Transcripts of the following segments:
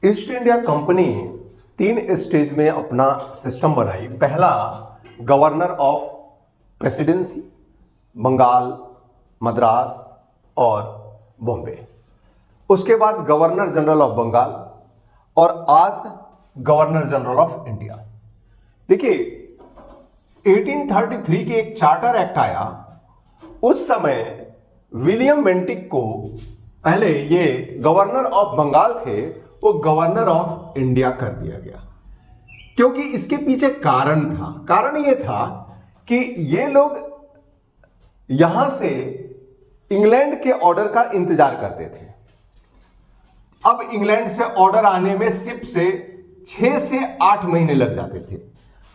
East India company 3 stage में अपना system बनाई। पहला governor of presidency, Bengal, Madras और बॉम्बे। उसके बाद गवर्नर जनरल ऑफ बंगाल और आज गवर्नर जनरल ऑफ इंडिया। देखिए 1833 के एक चार्टर एक्ट आया। उस समय विलियम बेंटिक को, पहले ये गवर्नर ऑफ बंगाल थे, वो गवर्नर ऑफ इंडिया कर दिया गया। क्योंकि इसके पीछे कारण था। कारण ये था कि ये लोग यहां से इंग्लैंड के ऑर्डर का इंतजार करते थे। अब इंग्लैंड से ऑर्डर आने में शिप से 6 से 8 महीने लग जाते थे,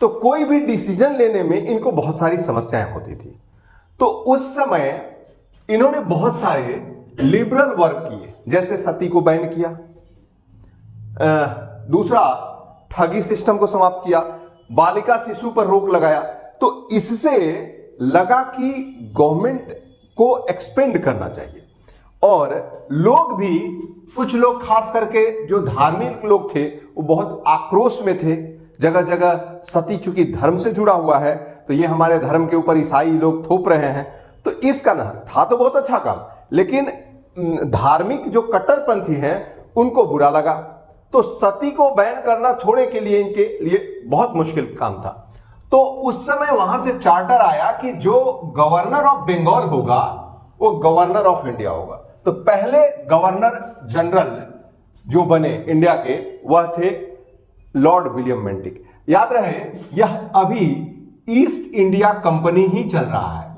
तो कोई भी डिसीजन लेने में इनको बहुत सारी समस्याएं होती थी। तो उस समय इन्होंने बहुत सारे लिबरल वर्क किए, जैसे सती को बैन किया, दूसरा ठगी सिस्टम को समाप्त किया, बालिका शिशु पर रोक लगाया। तो इससे लगा कि गवर्नमेंट को एक्सपेंड करना चाहिए। और लोग भी, कुछ लोग खास करके जो धार्मिक लोग थे वो बहुत आक्रोश में थे। जगह जगह सती चूंकि धर्म से जुड़ा हुआ है तो ये हमारे धर्म के ऊपर ईसाई लोग थोप रहे हैं, तो इसका ना था तो बहुत अच्छा काम, लेकिन धार्मिक जो कट्टरपंथी हैं उनको बुरा लगा। तो सती को बैन करना थोड़े के लिए इनके लिए बहुत मुश्किल काम था। तो उस समय वहां से चार्टर आया कि जो गवर्नर ऑफ बंगाल होगा वो गवर्नर ऑफ इंडिया होगा। तो पहले गवर्नर जनरल जो बने इंडिया के वह थे लॉर्ड विलियम बेंटिक। याद रहे यह अभी ईस्ट इंडिया कंपनी ही चल रहा है।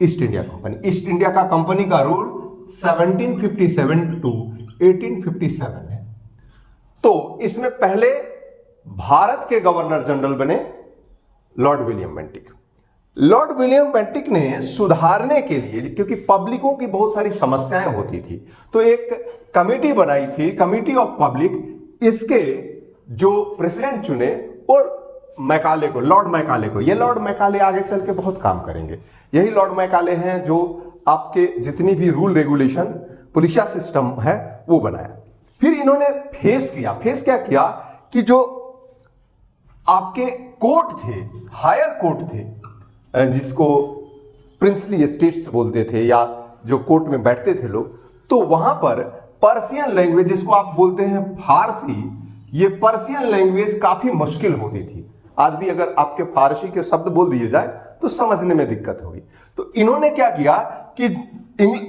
East India company, east India का कंपनी का रूल 1757 टू 1857 है। तो इसमें पहले भारत के गवर्नर जनरल बने Lord William Bentinck. Lord William Bentinck ने सुधारने के लिए, क्योंकि पब्लिकों की बहुत सारी समस्याएं होती थी, तो एक कमेटी बनाई थी, कमेटी ऑफ पब्लिक। इसके जो प्रेसिडेंट चुने और मैकाले को, लॉर्ड मैकाले को। ये लॉर्ड मैकाले आगे चल के बहुत काम करेंगे। यही लॉर्ड मैकाले हैं जो आपके जितनी भी रूल रेगुलेशन, पुलिसिया सिस्टम है वो बनाया। फिर इन्होंने फेस क्या किया कि जो आपके कोर्ट थे, हायर कोर्ट थे, जिसको प्रिंसली स्टेट्स बोलते थे, या जो कोर्ट में बैठते थे लोग, तो वहां पर पर्शियन लैंग्वेज, जिसको आप बोलते हैं फारसी, ये पर्शियन लैंग्वेज काफी मुश्किल होती थी। आज भी अगर आपके फारसी के शब्द बोल दिए जाए तो समझने में दिक्कत होगी। तो इन्होंने क्या किया कि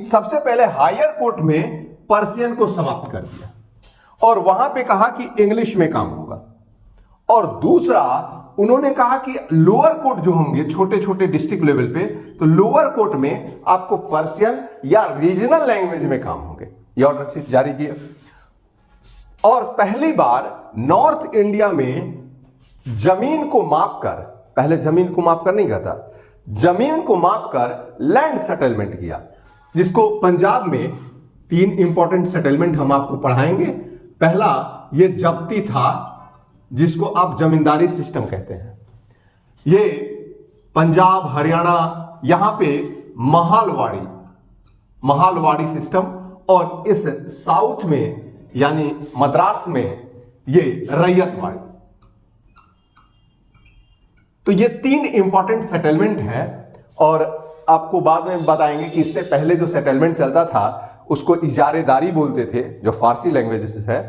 सबसे पहले हायर कोर्ट में पर्शियन को समाप्त कर दिया और वहां पे कहा कि इंग्लिश में काम होगा। और दूसरा उन्होंने कहा कि लोअर कोर्ट जो होंगे छोटे छोटे डिस्ट्रिक्ट लेवल पे, तो लोअर कोर्ट में आपको पर्शियन या रीजनल लैंग्वेज में काम होंगे। ये ऑर्डर जारी किया। और पहली बार नॉर्थ इंडिया में जमीन को मापकर, पहले जमीन को मापकर नहीं कहता, जमीन को मापकर लैंड सेटलमेंट किया, जिसको पंजाब में 3 इंपॉर्टेंट सेटलमेंट हम आपको पढ़ाएंगे। पहला ये जब्ती था, जिसको आप जमींदारी सिस्टम कहते हैं। ये पंजाब, हरियाणा, यहां पे महालवाड़ी सिस्टम, और इस साउथ में यानी मद्रास में ये रैयतवाड़ी। तो ये 3 इंपॉर्टेंट सेटलमेंट है। और आपको बाद में बताएंगे कि इससे पहले जो सेटलमेंट चलता था उसको इजारेदारी बोलते थे, जो फारसी लैंग्वेज है।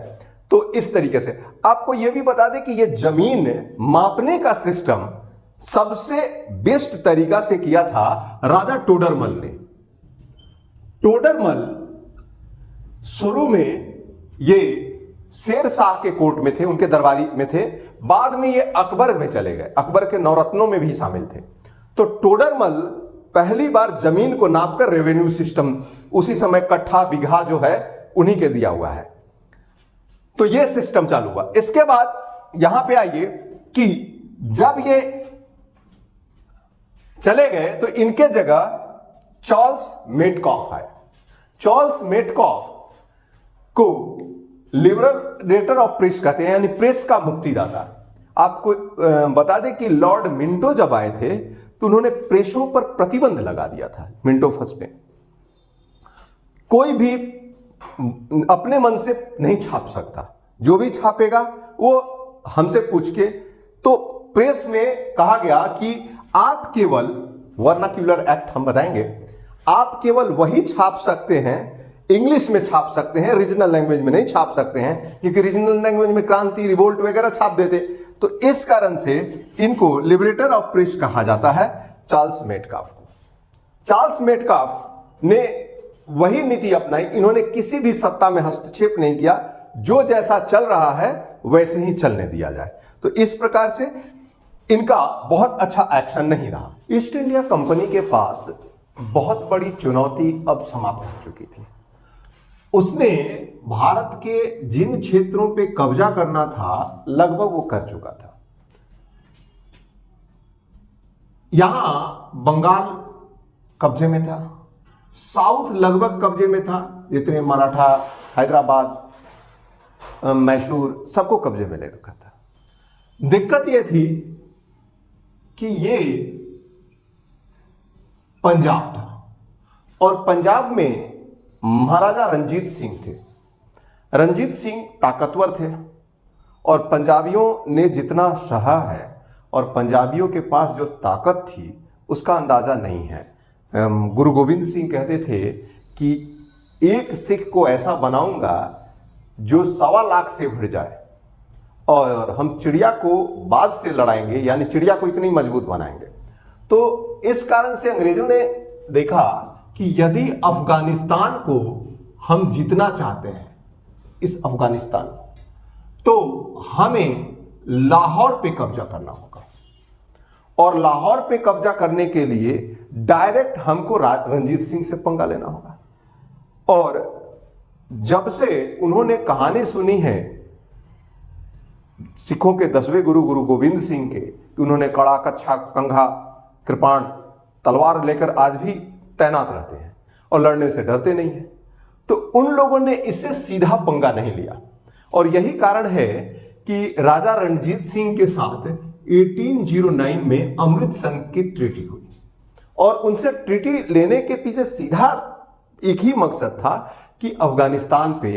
तो इस तरीके से आपको यह भी बता दें कि यह जमीन मापने का सिस्टम सबसे बेस्ट तरीका से किया था राजा टोडरमल ने। टोडरमल शुरू में ये शेर शाह के कोर्ट में थे, उनके दरबारी में थे। बाद में ये अकबर में चले गए, अकबर के नवरत्नों में भी शामिल थे। तो टोडरमल पहली बार जमीन को नापकर रेवेन्यू सिस्टम, उसी समय कट्ठा बीघा जो है उन्हीं के दिया हुआ है। तो ये सिस्टम चालू हुआ। इसके बाद यहां पे आइए कि जब ये चले गए तो इनके जगह चार्ल्स मेटकॉफ आए। चार्ल्स मेटकॉफ को लिबरेटर ऑफ प्रेस कहते हैं, यानी प्रेस का मुक्तिदाता। आपको बता दें कि लॉर्ड मिंटो जब आए थे तो उन्होंने प्रेसों पर प्रतिबंध लगा दिया था। मिंटो फर्स्ट ने, कोई भी अपने मन से नहीं छाप सकता, जो भी छापेगा वो हमसे पूछ के। तो प्रेस में कहा गया कि आप केवल, वर्नाक्यूलर एक्ट हम बताएंगे, आप केवल वही छाप सकते हैं, इंग्लिश में छाप सकते हैं, रीजनल लैंग्वेज में नहीं छाप सकते हैं, क्योंकि रीजनल लैंग्वेज में क्रांति, रिवोल्ट वगैरह छाप देते। तो इस कारण से इनको लिबरेटर ऑफ प्रेस कहा जाता है, चार्ल्स मेटकाफ को। चार्ल्स मेटकाफ ने वही नीति अपनाई, इन्होंने किसी भी सत्ता में हस्तक्षेप नहीं किया, जो जैसा चल रहा है वैसे ही चलने दिया जाए। तो इस प्रकार से इनका बहुत अच्छा एक्शन नहीं रहा। ईस्ट इंडिया कंपनी के पास बहुत बड़ी चुनौती अब समाप्त हो चुकी थी। उसने भारत के जिन क्षेत्रों पे कब्जा करना था लगभग वो कर चुका था। यहां बंगाल कब्जे में था, साउथ लगभग कब्जे में था, जितने मराठा, हैदराबाद, मैसूर, सबको कब्जे में ले रखा था। दिक्कत यह थी कि ये पंजाब था और पंजाब में महाराजा रंजीत सिंह थे। रंजीत सिंह ताकतवर थे और पंजाबियों ने जितना सहा है और पंजाबियों के पास जो ताकत थी उसका अंदाजा नहीं है। गुरु गोविंद सिंह कहते थे कि एक सिख को ऐसा बनाऊंगा जो 1.25 लाख से भिड़ जाए और हम चिड़िया को बाज से लड़ाएंगे, यानी चिड़िया को इतनी मजबूत बनाएंगे। तो इस कारण से अंग्रेजों ने देखा कि यदि अफगानिस्तान को हम जीतना चाहते हैं, इस अफगानिस्तान को, तो हमें लाहौर पे कब्जा करना होगा और लाहौर पे कब्जा करने के लिए डायरेक्ट हमको रंजीत सिंह से पंगा लेना होगा। और जब से उन्होंने कहानी सुनी है सिखों के 10वें गुरु गुरु गोविंद सिंह के, कि उन्होंने कड़ा, कच्छा, कंघा, कृपाण, तलवार लेकर आज भी तैनात रहते हैं और लड़ने से डरते नहीं हैं, तो उन लोगों ने इससे सीधा पंगा नहीं लिया। और यही कारण है कि राजा रणजीत सिंह के साथ 1809 में अमृतसर की ट्रीटी हुई और उनसे ट्रीटी लेने के पीछे सीधा एक ही मकसद था कि अफगानिस्तान पे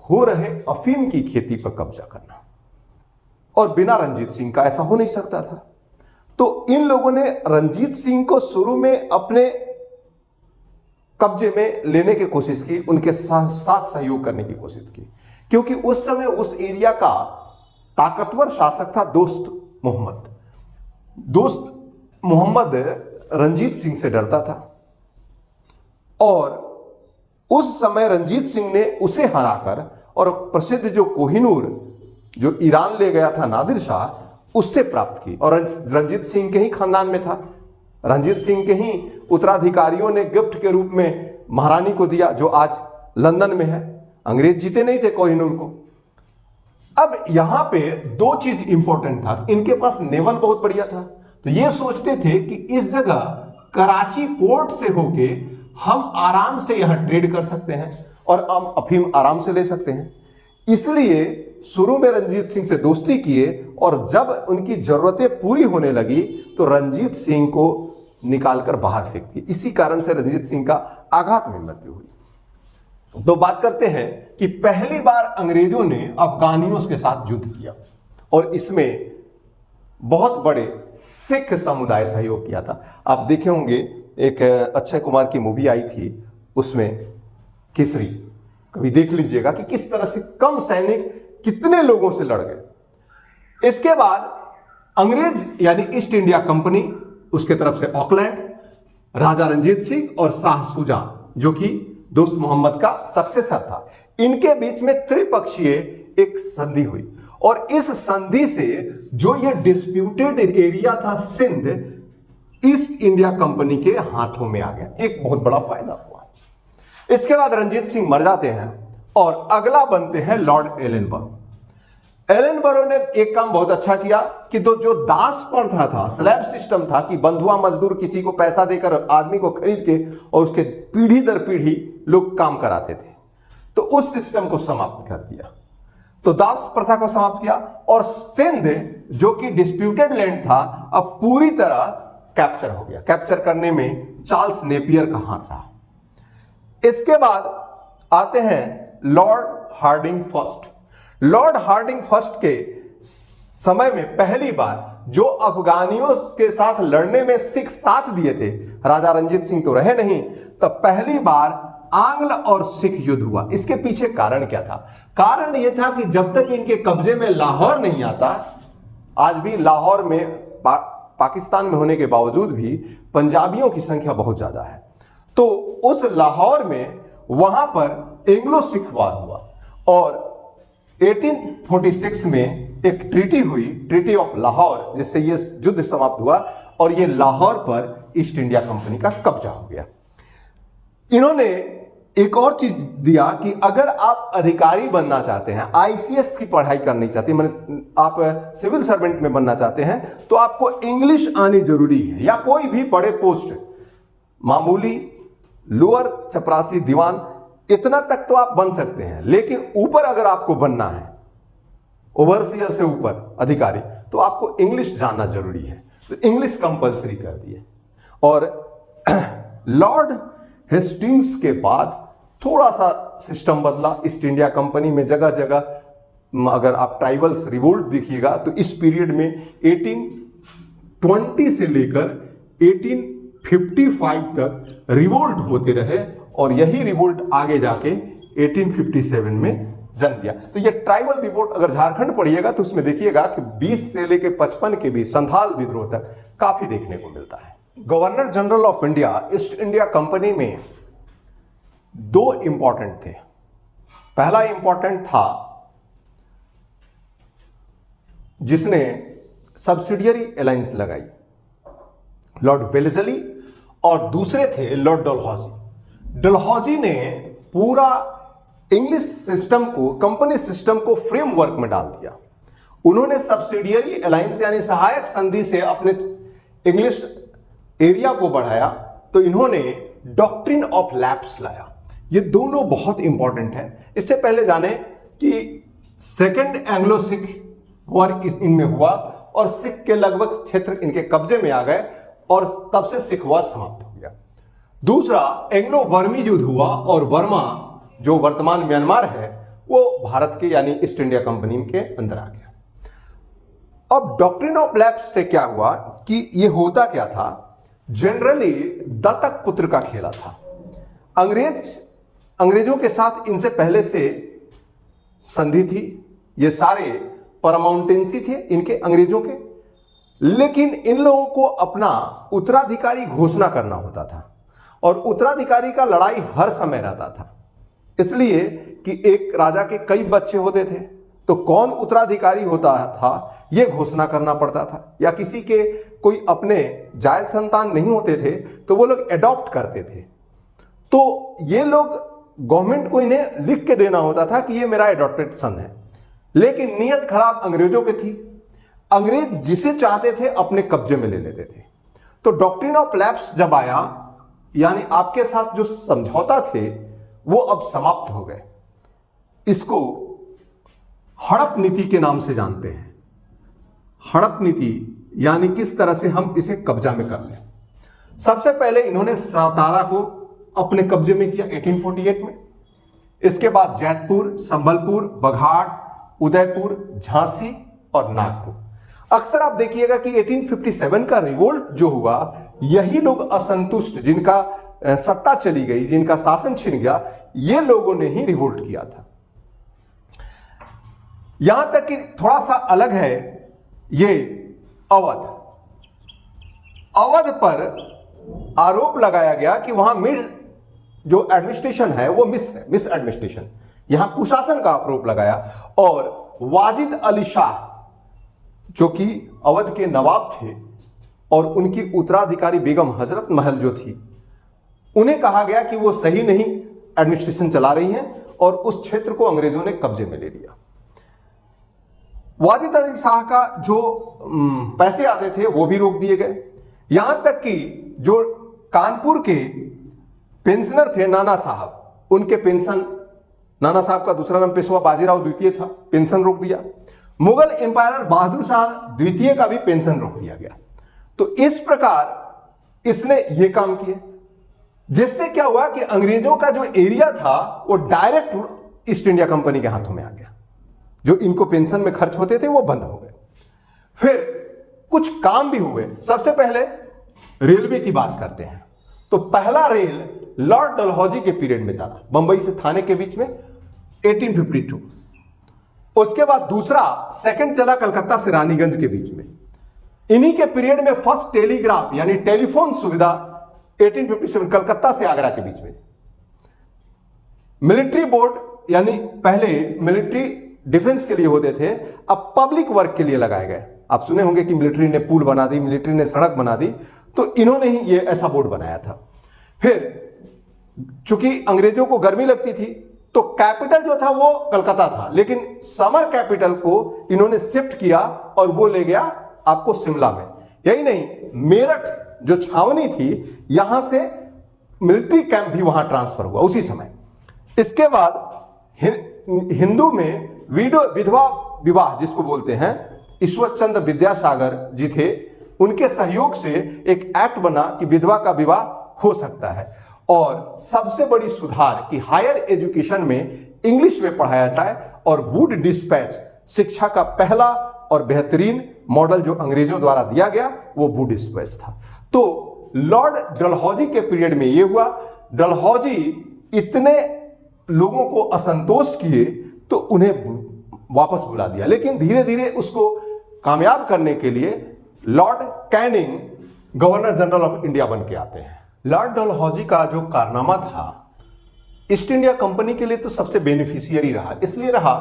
हो रहे अफीम की खेती पर कब्जा करना, और बिना रंजीत सिंह का ऐसा हो नहीं सकता था। तो इन लोगों ने रंजीत सिंह को शुरू में अपने कब्जे में लेने की कोशिश की, उनके साथ सहयोग करने की कोशिश की, क्योंकि उस समय उस एरिया का ताकतवर शासक था दोस्त मोहम्मद। दोस्त मोहम्मद रंजीत सिंह से डरता था और उस समय रंजीत सिंह ने उसे हराकर और प्रसिद्ध जो कोहिनूर जो ईरान ले गया था नादिर शाह, उससे प्राप्त की। और रंजीत सिंह के ही खानदान में था। रंजीत सिंह के ही उत्तराधिकारियों ने गिफ्ट के रूप में महारानी को दिया, जो आज लंदन में है। अंग्रेज जीते नहीं थे कोहिनूर को। अब यहां पे 2 चीज इंपॉर्टेंट था। इनके पास नेवल बहुत बढ़िया था, तो ये सोचते थे कि इस जगह कराची पोर्ट से होके हम आराम से यहां ट्रेड कर सकते हैं और हम अफीम आराम से ले सकते हैं। इसलिए शुरू में रंजीत सिंह से दोस्ती किए और जब उनकी जरूरतें पूरी होने लगी तो रंजीत सिंह को निकालकर बाहर फेंक दिया। इसी कारण से रंजीत सिंह का आघात में मृत्यु हुई। तो बात करते हैं कि पहली बार अंग्रेजों ने अफगानियों के साथ युद्ध किया और इसमें बहुत बड़े सिख समुदाय सहयोग किया था। आप देखे होंगे एक अक्षय कुमार की मूवी आई थी, उसमें केसरी, कभी देख लीजिएगा कि किस तरह से कम सैनिक कितने लोगों से लड़ गए। इसके बाद अंग्रेज यानी ईस्ट इंडिया कंपनी, उसके तरफ से ऑकलैंड, राजा रंजीत सिंह और शाह सुजा जो कि दोस्त मोहम्मद का सक्सेसर था, इनके बीच में त्रिपक्षीय एक संधि हुई और इस संधि से जो ये डिस्प्यूटेड एरिया था सिंध, ईस्ट इंडिया कंपनी के हाथों में आ गया। एक बहुत बड़ा फायदा हुआ। इसके बाद रंजीत सिंह मर जाते हैं और अगला बनते हैं लॉर्ड एलनबरो। एलनबरो ने एक काम बहुत अच्छा किया कि जो दास प्रथा था, स्लैब सिस्टम था कि बंधुआ मजदूर किसी को पैसा देकर आदमी को खरीद के और उसके पीढ़ी दर पीढ़ी लोग काम कराते थे, तो उस सिस्टम को समाप्त कर दिया। तो दास प्रथा को समाप्त किया और सिंध जो कि डिस्प्यूटेड लैंड था अब पूरी तरह कैप्चर हो गया। कैप्चर करने में चार्ल्स नेपियर का हाथ रहा। इसके बाद आते हैं Lord Hardinge first. Lord Hardinge first के समय में पहली बार जो अफगानियों के साथ लड़ने में सिख साथ दिए थे, राजा रंजीत सिंह तो रहे नहीं, तब पहली बार आंग्ल और सिख युद्ध हुआ। इसके पीछे कारण क्या था? कारण यह था कि जब तक इनके कब्जे में लाहौर नहीं आता, आज भी लाहौर में पाकिस्तान में होने के बावजूद भी पंजाबियों की संख्या बहुत ज्यादा है, तो उस लाहौर में वहां पर एंग्लो सिख वार हुआ और 1846 में एक ट्रीटी हुई, ट्रीटी ऑफ लाहौर, जिससे यह युद्ध समाप्त हुआ और यह लाहौर पर ईस्ट इंडिया कंपनी का कब्जा हो गया। इन्होंने एक और चीज दिया कि अगर आप अधिकारी बनना चाहते हैं, आईसीएस की पढ़ाई करनी चाहते हैं, मैंने आप सिविल सर्वेंट में बनना चाहते हैं, तो आपको इंग्लिश आनी जरूरी है, या कोई भी बड़े पोस्ट, मामूली लोअर चपरासी दीवान, इतना तक तो आप बन सकते हैं, लेकिन ऊपर अगर आपको बनना है, ओवरसियर से ऊपर अधिकारी, तो आपको इंग्लिश जानना जरूरी है। तो इंग्लिश कंपलसरी कर दिए। और लॉर्ड हेस्टिंग्स के बाद थोड़ा सा सिस्टम बदला ईस्ट इंडिया कंपनी में। जगह जगह अगर आप ट्राइबल्स रिवोल्ट देखिएगा तो इस पीरियड में 1820 से लेकर 1855 तक रिवोल्ट होते रहे और यही रिवोल्ट आगे जाके 1857 में जन्म दिया। तो ये ट्राइबल रिवोल्ट अगर झारखंड पढ़िएगा तो उसमें देखिएगा कि 20 से लेकर 55 के बीच संथाल विद्रोह तक काफी देखने को मिलता है। Governor general of India east India company में दो इंपॉर्टेंट थे। पहला इंपॉर्टेंट था जिसने सब्सिडियरी अलायंस लगाई, लॉर्ड वेलेस्ली, और दूसरे थे लॉर्ड डलहौजी। डलहौजी ने पूरा इंग्लिश सिस्टम को, कंपनी सिस्टम को फ्रेमवर्क में डाल दिया। उन्होंने सब्सिडियरी अलायंस यानी सहायक संधि से अपने इंग्लिश एरिया को बढ़ाया। तो इन्होंने डॉक्ट्रिन ऑफ लैप्स लाया। ये दोनों बहुत इंपॉर्टेंट है। इससे पहले जाने कि सेकेंड एंग्लो सिख वॉर इनमें हुआ और सिख के लगभग क्षेत्र इनके कब्जे में आ गए और तब से सिख वॉर समाप्त हो गया। दूसरा एंग्लो बर्मी युद्ध हुआ और बर्मा जो वर्तमान म्यांमार है वो भारत के यानी ईस्ट इंडिया कंपनी के अंदर आ गया। अब डॉक्ट्रिन ऑफ लैप्स से क्या हुआ कि ये होता क्या था, जनरली दत्तक पुत्र का खेला था। अंग्रेजों के साथ इनसे पहले से संधि थी, ये सारे परमाउंटेंसी थे इनके अंग्रेजों के, लेकिन इन लोगों को अपना उत्तराधिकारी घोषणा करना होता था और उत्तराधिकारी का लड़ाई हर समय रहता था, इसलिए कि एक राजा के कई बच्चे होते थे तो कौन उत्तराधिकारी होता था यह घोषणा करना पड़ता था, या किसी के कोई अपने जायज संतान नहीं होते थे तो वो लोग एडॉप्ट करते थे। तो ये लोग गवर्नमेंट को इन्हें लिख के देना होता था कि ये मेरा एडॉप्टेड सन है, लेकिन नीयत खराब अंग्रेजों की थी। अंग्रेज जिसे चाहते थे अपने कब्जे में ले लेते थे। तो डॉक्ट्रिन ऑफ लैप्स जब आया, यानी आपके साथ जो समझौता थे वो अब समाप्त हो गए। इसको हड़प नीति के नाम से जानते हैं। हड़प नीति यानी किस तरह से हम इसे कब्जा में कर लें। सबसे पहले इन्होंने सातारा को अपने कब्जे में किया 1848 में। इसके बाद जैतपुर, संबलपुर, बघाट, उदयपुर, झांसी और नागपुर। अक्सर आप देखिएगा कि 1857 का रिवोल्ट जो हुआ, यही लोग असंतुष्ट, जिनका सत्ता चली गई, जिनका शासन छिन गया, ये लोगों ने ही रिवोल्ट किया था। यहां तक कि थोड़ा सा अलग है ये अवध। अवध पर आरोप लगाया गया कि वहां जो एडमिनिस्ट्रेशन है वो मिस एडमिनिस्ट्रेशन, यहां कुशासन का आरोप लगाया। और वाजिद अली शाह जो कि अवध के नवाब थे और उनकी उत्तराधिकारी बेगम हजरत महल जो थी, उन्हें कहा गया कि वो सही नहीं एडमिनिस्ट्रेशन चला रही हैं और उस क्षेत्र को अंग्रेजों ने कब्जे में ले लिया। वाजिद अली शाह का जो पैसे आते थे वो भी रोक दिए गए। यहां तक कि जो कानपुर के पेंशनर थे नाना साहब, उनके पेंशन, नाना साहब का दूसरा नाम पेशवा बाजीराव द्वितीय था, पेंशन रोक दिया। मुगल एम्पायर बहादुर शाह द्वितीय का भी पेंशन रोक दिया गया। तो इस प्रकार इसने ये काम किए, जिससे क्या हुआ कि अंग्रेजों का जो एरिया था वो डायरेक्ट ईस्ट इंडिया कंपनी के हाथों में आ गया, जो इनको पेंशन में खर्च होते थे वो बंद हो गए। फिर कुछ काम भी हुए। सबसे पहले रेलवे की बात करते हैं। तो पहला रेल लॉर्ड डलहौजी के पीरियड में चला, बंबई से थाने के बीच में 1852। उसके बाद दूसरा सेकंड चला कलकत्ता से रानीगंज के बीच में। इन्हीं के पीरियड में फर्स्ट टेलीग्राफ यानी टेलीफोन सुविधा 1857 कलकत्ता से आगरा के बीच में। मिलिट्री बोर्ड यानी पहले मिलिट्री डिफेंस के लिए होते थे, अब पब्लिक वर्क के लिए लगाए गए। आप सुने होंगे कि मिलिट्री ने पुल बना दी, मिलिट्री ने सड़क बना दी, तो इन्होंने ही ये ऐसा बोर्ड बनाया था। फिर चूंकि अंग्रेजों को गर्मी लगती थी तो कैपिटल जो था वो कलकत्ता था, लेकिन समर कैपिटल को इन्होंने शिफ्ट किया और वो ले गया आपको शिमला में। यही नहीं, मेरठ जो छावनी थी यहां से मिलिट्री कैंप भी वहां ट्रांसफर हुआ उसी समय। इसके बाद हिंदू में विधवा विवाह जिसको बोलते हैं, ईश्वर चंद्र विद्यासागर जी थे, उनके सहयोग से एक एक्ट बना कि विधवा का विवाह हो सकता है। और सबसे बड़ी सुधार कि हायर एजुकेशन में इंग्लिश में पढ़ाया जाए, और वुड डिस्पैच शिक्षा का पहला और बेहतरीन मॉडल जो अंग्रेजों द्वारा दिया गया वो वुड डिस्पैच था। तो लॉर्ड डलहौजी के पीरियड में यह हुआ। डलहौजी इतने लोगों को असंतोष किए तो उन्हें वापस बुला दिया, लेकिन धीरे धीरे उसको कामयाब करने के लिए Lord Canning governor general of India बन के आते हैं। लॉर्ड डलहौजी का जो कारनामा था ईस्ट इंडिया कंपनी के लिए तो सबसे बेनिफिशियरी रहा। इसलिए रहा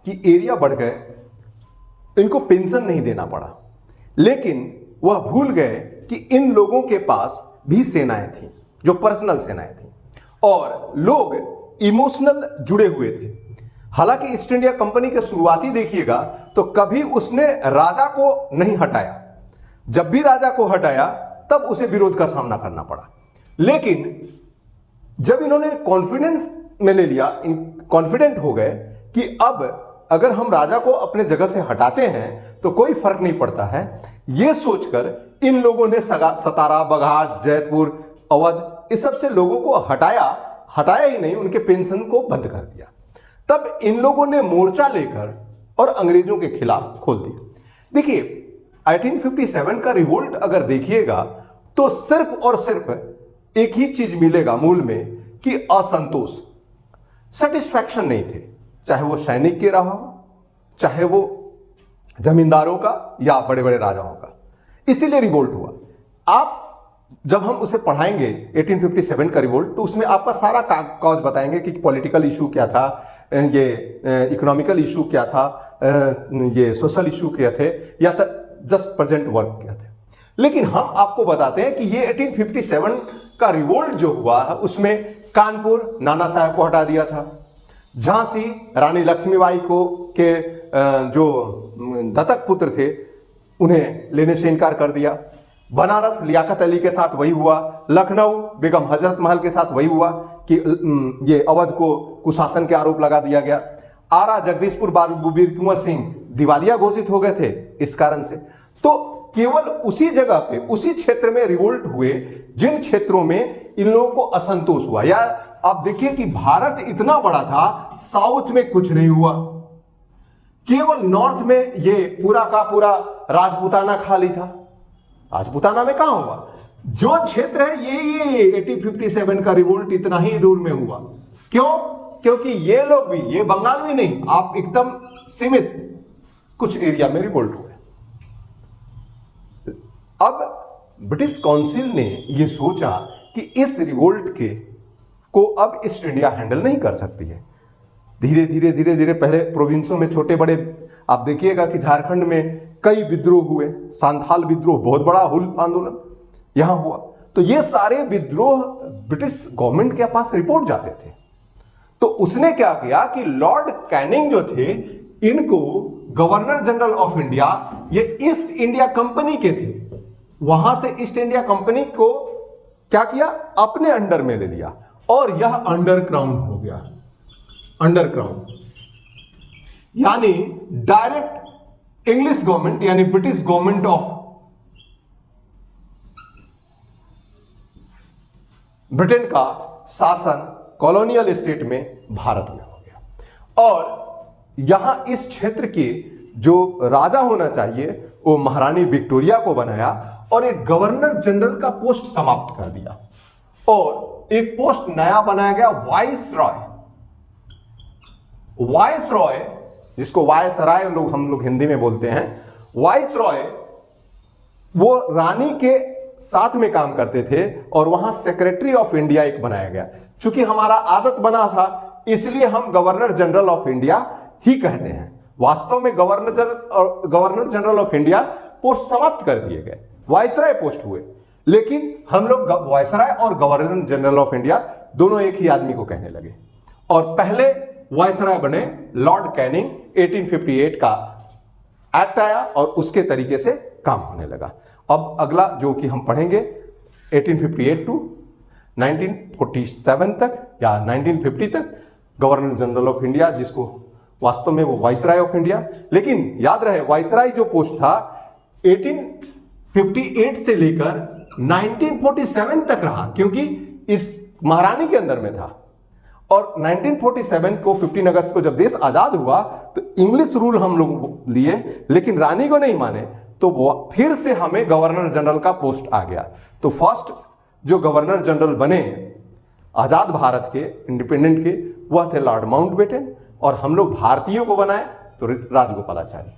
कि एरिया बढ़ गए, इनको पेंशन नहीं देना पड़ा, लेकिन वह भूल गए कि इन लोगों के पास भी सेनाएं थीं, जो पर्सनल सेनाएं थीं, और लोग इमोशनल जुड़े हुए थे। हालांकि ईस्ट इंडिया कंपनी के शुरुआती देखिएगा तो कभी उसने राजा को नहीं हटाया, जब भी राजा को हटाया तब उसे विरोध का सामना करना पड़ा। लेकिन जब इन्होंने कॉन्फिडेंस में ले लिया, कॉन्फिडेंट हो गए कि अब अगर हम राजा को अपने जगह से हटाते हैं तो कोई फर्क नहीं पड़ता है, यह सोचकर इन लोगों ने सतारा, बघाट, जैतपुर, अवध इस सब से लोगों को हटाया ही नहीं, उनके पेंशन को बंद कर दिया। तब इन लोगों ने मोर्चा लेकर और अंग्रेजों के खिलाफ खोल दिया। देखिए 1857 का रिवोल्ट अगर देखिएगा तो सिर्फ और सिर्फ एक ही चीज मिलेगा मूल में कि असंतोष, सेटिस्फैक्शन नहीं थे, चाहे वो सैनिक के रहा हो, चाहे वो जमींदारों का या बड़े बड़े राजाओं का। इसीलिए रिवोल्ट हुआ। आप जब हम उसे पढ़ाएंगे 1857 का रिवोल्ट तो उसमें आपका सारा कॉज बताएंगे कि पॉलिटिकल इशू क्या था, ये इकोनॉमिकल इशू क्या था, ये सोशल इशू क्या थे, या जस्ट प्रेजेंट वर्क क्या थे। लेकिन हम आपको बताते हैं कि ये 1857 का रिवोल्ट जो हुआ उसमें कानपुर नाना साहब को हटा दिया था, झांसी रानी लक्ष्मीबाई को के जो दत्तक पुत्र थे उन्हें लेने से इनकार कर दिया, बनारस लियाकत अली के साथ वही हुआ, लखनऊ बेगम हजरत महल के साथ वही हुआ कि ये अवध को कुशासन के आरोप लगा दिया गया, आरा जगदीशपुर बाबू वीर कुंवर सिंह दिवालिया घोषित हो गए थे इस कारण से। तो केवल उसी जगह पे उसी क्षेत्र में रिवोल्ट हुए जिन क्षेत्रों में इन लोगों को असंतोष हुआ। यार आप देखिए कि भारत इतना बड़ा था, साउथ में कुछ नहीं हुआ, केवल नॉर्थ में ये पूरा का पूरा राजपूताना खाली था। राजपूताना में कहां हुआ? जो क्षेत्र है ये 1857 का रिवोल्ट इतना ही दूर में हुआ। क्यों? क्योंकि ये लोग भी, ये बंगाल भी नहीं, आप एकदम सीमित कुछ एरिया में रिवोल्ट हुए। अब ब्रिटिश काउंसिल ने यह सोचा कि इस रिवोल्ट को अब ईस्ट इंडिया हैंडल नहीं कर सकती है। धीरे धीरे पहले प्रोविंसों में छोटे बड़े, आप देखिएगा कि झारखंड में कई विद्रोह हुए, सांथाल विद्रोह बहुत बड़ा हुल आंदोलन यहां हुआ। तो ये सारे विद्रोह ब्रिटिश गवर्नमेंट के पास रिपोर्ट जाते थे। तो उसने क्या किया कि लॉर्ड कैनिंग जो थे इनको गवर्नर जनरल ऑफ इंडिया, ये ईस्ट इंडिया कंपनी के थे, वहां से ईस्ट इंडिया कंपनी को क्या किया, अपने अंडर में ले लिया और यह अंडरक्राउन हो गया। अंडरक्राउन यानी डायरेक्ट इंग्लिश गवर्नमेंट यानी ब्रिटिश गवर्नमेंट ऑफ ब्रिटेन का शासन कॉलोनियल स्टेट में भारत में हो गया। और यहां इस क्षेत्र के जो राजा होना चाहिए वो महारानी विक्टोरिया को बनाया और एक गवर्नर जनरल का पोस्ट समाप्त कर दिया और एक पोस्ट नया बनाया गया वाइस रॉय। वाइस रॉय, जिसको वायसराय हम लोग हिंदी में बोलते हैं, वाइस रॉय वो रानी के साथ में काम करते थे और वहां सेक्रेटरी ऑफ इंडिया एक बनाया गया। चूंकि हमारा आदत बना था इसलिए हम गवर्नर जनरल ऑफ इंडिया ही कहते हैं। वास्तव में governor general of India post समाप्त कर दिए गए, वायसराय पोस्ट हुए, लेकिन हम लोग वायसराय और गवर्नर जनरल ऑफ इंडिया दोनों एक ही आदमी को कहने लगे। और पहले वायसराय बने लॉर्ड कैनिंग, 1858 का एक्ट आया और उसके तरीके से काम होने लगा। अब अगला जो कि हम पढ़ेंगे 1858 टू 1947 तक या 1950 तक गवर्नर जनरल ऑफ इंडिया, जिसको वास्तव में वो वाइसराय ऑफ इंडिया, लेकिन याद रहे वाइसराय जो पोस्ट था 1858 से लेकर 1947 तक रहा, क्योंकि इस महारानी के अंदर में था। और 1947 को 15 अगस्त को जब देश आजाद हुआ तो इंग्लिश रूल हम लोग लिए, लेकिन रानी को नहीं माने, तो वो फिर से हमें गवर्नर जनरल का पोस्ट आ गया। तो फर्स्ट जो गवर्नर जनरल बने आजाद भारत के, इंडिपेंडेंट के, वह थे लॉर्ड माउंटबेटन, और हम लोग भारतीयों को बनाए तो राजगोपालाचारी।